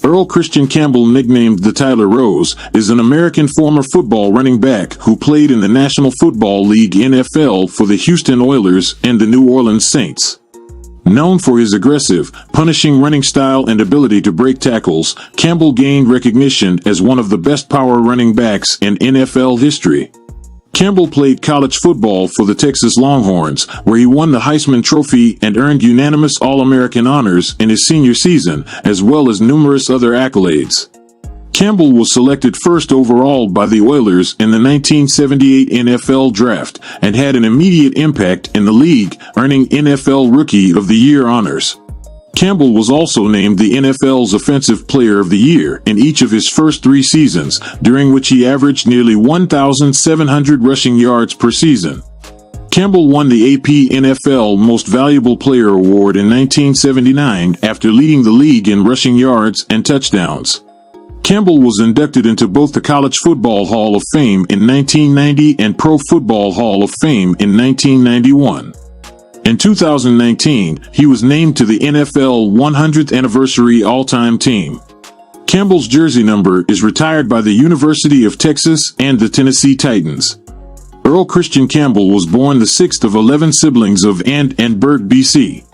Earl Christian Campbell, nicknamed the Tyler Rose, is an American former football running back who played in the National Football League (NFL) for the Houston Oilers and the New Orleans Saints. Known for his aggressive, punishing running style and ability to break tackles, Campbell gained recognition as one of the best power running backs in NFL history. Campbell played college football for the Texas Longhorns, where he won the Heisman Trophy and earned unanimous All-American honors in his senior season, as well as numerous other accolades. Campbell was selected first overall by the Oilers in the 1978 NFL Draft and had an immediate impact in the league, earning NFL Rookie of the Year honors. Campbell was also named the NFL's Offensive Player of the Year in each of his first 3 seasons, during which he averaged nearly 1,700 rushing yards per season. Campbell won the AP NFL Most Valuable Player award in 1979 after leading the league in rushing yards and touchdowns. Campbell was inducted into both the College Football Hall of Fame in 1990 and Pro Football Hall of Fame in 1991. In 2019, he was named to the NFL 100th Anniversary All-Time Team. Campbell's jersey number is retired by the University of Texas and the Tennessee Titans. Earl Christian Campbell was born the 6th of 11 siblings of Ann and Bert B.C.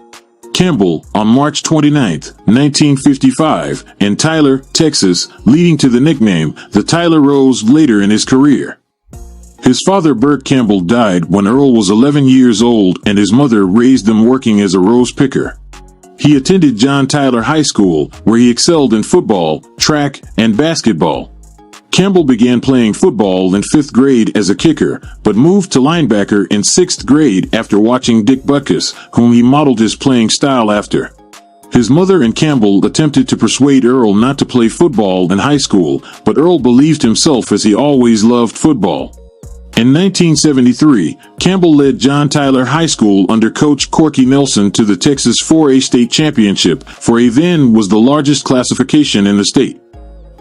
Campbell on March 29, 1955, in Tyler, Texas, leading to the nickname the Tyler Rose later in his career. His father, Bert Campbell, died when Earl was 11 years old, and his mother raised them working as a rose picker. He attended John Tyler High School, where he excelled in football, track, and basketball. Campbell began playing football in 5th grade as a kicker, but moved to linebacker in 6th grade after watching Dick Butkus, whom he modeled his playing style after. His mother and Campbell attempted to persuade Earl not to play football in high school, but Earl believed himself as he always loved football. In 1973, Campbell led John Tyler High School under Coach Corky Nelson to the Texas 4A state championship, for A then was the largest classification in the state.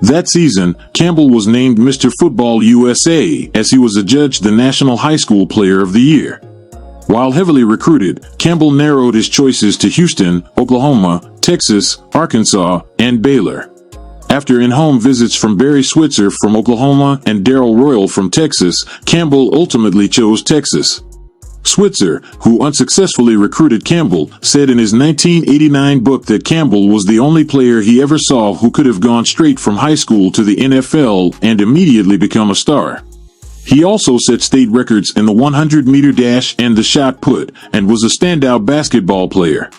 That season, Campbell was named Mr. Football USA as he was adjudged the National High School Player of the Year. While heavily recruited, Campbell narrowed his choices to Houston, Oklahoma, Texas, Arkansas, and Baylor. After in-home visits from Barry Switzer from Oklahoma and Darrell Royal from Texas, Campbell ultimately chose Texas. Switzer, who unsuccessfully recruited Campbell, said in his 1989 book that Campbell was the only player he ever saw who could have gone straight from high school to the NFL and immediately become a star. He also set state records in the 100-meter dash and the shot put, and was a standout basketball player.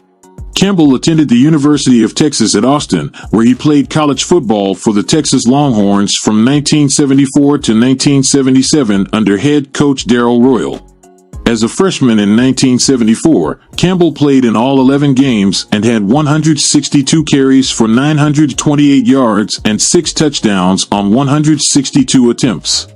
Campbell attended the University of Texas at Austin, where he played college football for the Texas Longhorns from 1974 to 1977 under head coach Darrell Royal. As a freshman in 1974, Campbell played in all 11 games and had 162 carries for 928 yards and 6 touchdowns on 162 attempts.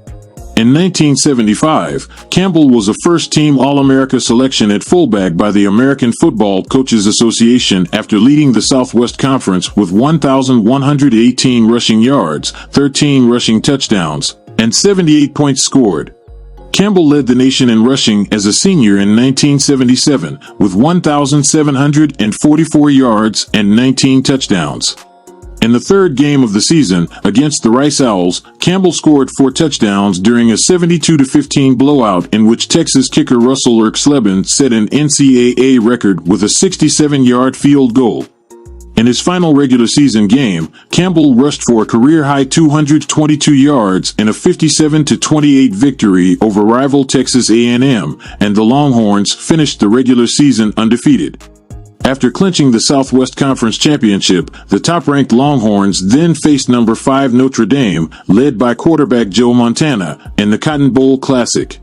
In 1975, Campbell was a first-team All-America selection at fullback by the American Football Coaches Association after leading the Southwest Conference with 1,118 rushing yards, 13 rushing touchdowns, and 78 points scored. Campbell led the nation in rushing as a senior in 1977 with 1,744 yards and 19 touchdowns. In the third game of the season, against the Rice Owls, Campbell scored 4 touchdowns during a 72-15 blowout in which Texas kicker Russell Erxleben set an NCAA record with a 67-yard field goal. In his final regular season game, Campbell rushed for a career-high 222 yards in a 57-28 victory over rival Texas A&M, and the Longhorns finished the regular season undefeated. After clinching the Southwest Conference Championship, the top-ranked Longhorns then faced number 5 Notre Dame, led by quarterback Joe Montana, in the Cotton Bowl Classic.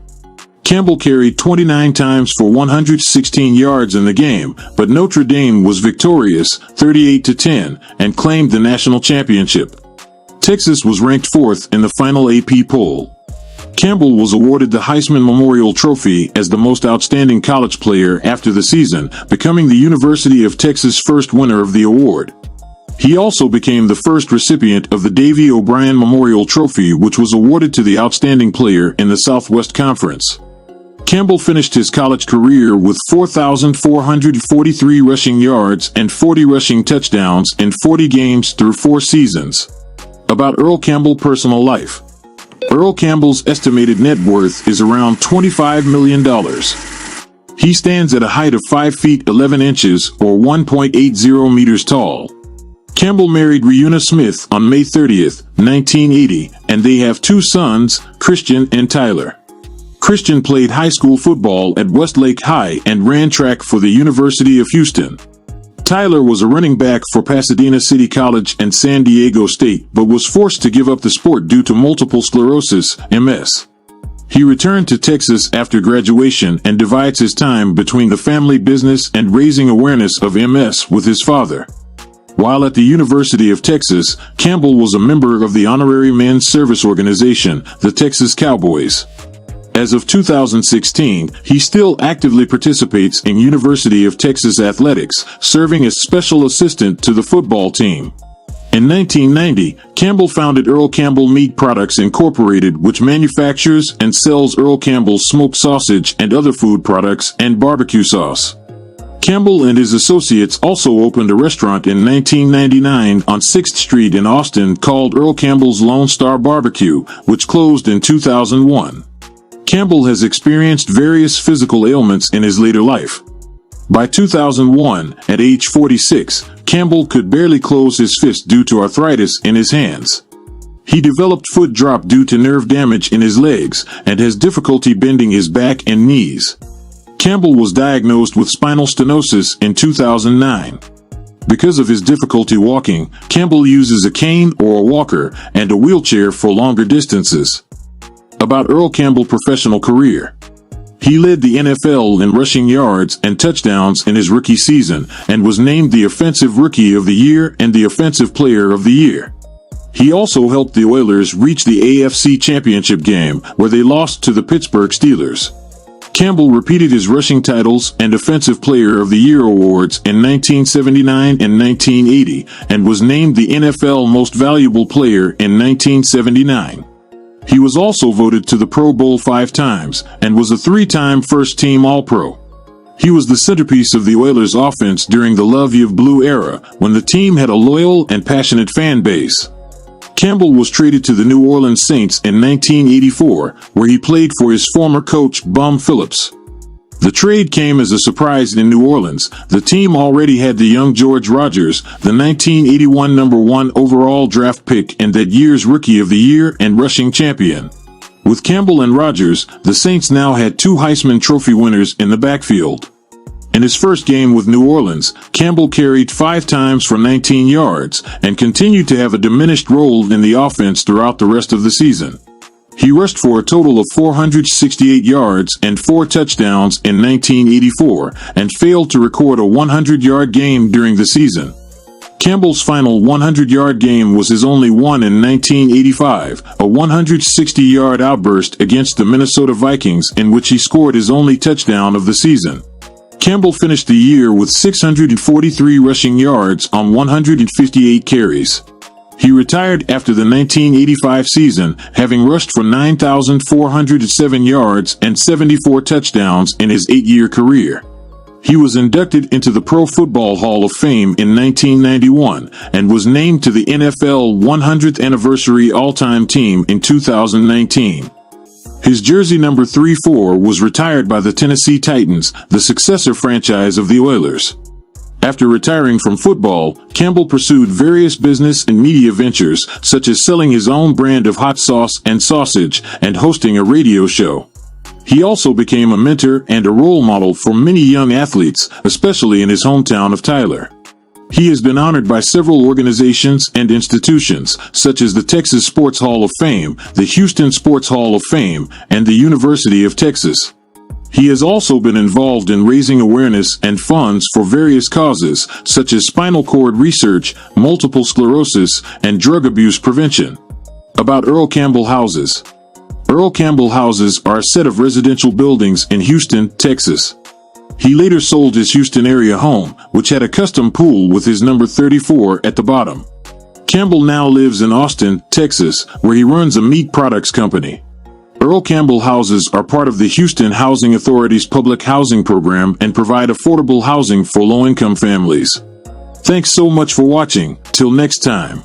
Campbell carried 29 times for 116 yards in the game, but Notre Dame was victorious, 38-10, and claimed the national championship. Texas was ranked 4th in the final AP poll. Campbell was awarded the Heisman Memorial Trophy as the most outstanding college player after the season, becoming the University of Texas' first winner of the award. He also became the first recipient of the Davy O'Brien Memorial Trophy, which was awarded to the outstanding player in the Southwest Conference. Campbell finished his college career with 4,443 rushing yards and 40 rushing touchdowns in 40 games through 4 seasons. About Earl Campbell's personal life. Earl Campbell's estimated net worth is around $25 million. He stands at a height of 5 feet 11 inches or 1.80 meters tall. Campbell married Reuna Smith on May 30th, 1980, and they have 2 sons, Christian and Tyler. Christian played high school football at Westlake High and ran track for the University of Houston. Tyler was a running back for Pasadena City College and San Diego State, but was forced to give up the sport due to multiple sclerosis, MS. He returned to Texas after graduation and divides his time between the family business and raising awareness of MS with his father. While at the University of Texas, Campbell was a member of the honorary men's service organization, the Texas Cowboys. As of 2016, he still actively participates in University of Texas athletics, serving as special assistant to the football team. In 1990, Campbell founded Earl Campbell Meat Products Incorporated, which manufactures and sells Earl Campbell's smoked sausage and other food products and barbecue sauce. Campbell and his associates also opened a restaurant in 1999 on 6th Street in Austin called Earl Campbell's Lone Star Barbecue, which closed in 2001. Campbell has experienced various physical ailments in his later life. By 2001, at age 46, Campbell could barely close his fist due to arthritis in his hands. He developed foot drop due to nerve damage in his legs and has difficulty bending his back and knees. Campbell was diagnosed with spinal stenosis in 2009. Because of his difficulty walking, Campbell uses a cane or a walker and a wheelchair for longer distances. About Earl Campbell's professional career. He led the NFL in rushing yards and touchdowns in his rookie season and was named the Offensive Rookie of the Year and the Offensive Player of the Year. He also helped the Oilers reach the AFC Championship game, where they lost to the Pittsburgh Steelers. Campbell repeated his rushing titles and Offensive Player of the Year awards in 1979 and 1980 and was named the NFL Most Valuable Player in 1979. He was also voted to the Pro Bowl 5 times and was a 3-time first-team All-Pro. He was the centerpiece of the Oilers' offense during the Love You Blue era, when the team had a loyal and passionate fan base. Campbell was traded to the New Orleans Saints in 1984, where he played for his former coach, Bum Phillips. The trade came as a surprise in New Orleans. The team already had the young George Rogers, the 1981 number 1 overall draft pick and that year's Rookie of the Year and rushing champion. With Campbell and Rogers, the Saints now had 2 Heisman Trophy winners in the backfield. In his first game with New Orleans, Campbell carried 5 times for 19 yards and continued to have a diminished role in the offense throughout the rest of the season. He rushed for a total of 468 yards and 4 touchdowns in 1984 and failed to record a 100-yard game during the season. Campbell's final 100-yard game was his only one in 1985, a 160-yard outburst against the Minnesota Vikings in which he scored his only touchdown of the season. Campbell finished the year with 643 rushing yards on 158 carries. He retired after the 1985 season, having rushed for 9,407 yards and 74 touchdowns in his 8-year career. He was inducted into the Pro Football Hall of Fame in 1991 and was named to the NFL 100th Anniversary All-Time Team in 2019. His jersey number 34 was retired by the Tennessee Titans, the successor franchise of the Oilers. After retiring from football, Campbell pursued various business and media ventures, such as selling his own brand of hot sauce and sausage and hosting a radio show. He also became a mentor and a role model for many young athletes, especially in his hometown of Tyler. He has been honored by several organizations and institutions, such as the Texas Sports Hall of Fame, the Houston Sports Hall of Fame, and the University of Texas. He has also been involved in raising awareness and funds for various causes, such as spinal cord research, multiple sclerosis, and drug abuse prevention. About Earl Campbell Houses. Earl Campbell Houses are a set of residential buildings in Houston, Texas. He later sold his Houston area home, which had a custom pool with his number 34 at the bottom. Campbell now lives in Austin, Texas, where he runs a meat products company. Earl Campbell houses are part of the Houston Housing Authority's public housing program and provide affordable housing for low-income families. Thanks so much for watching. Till next time.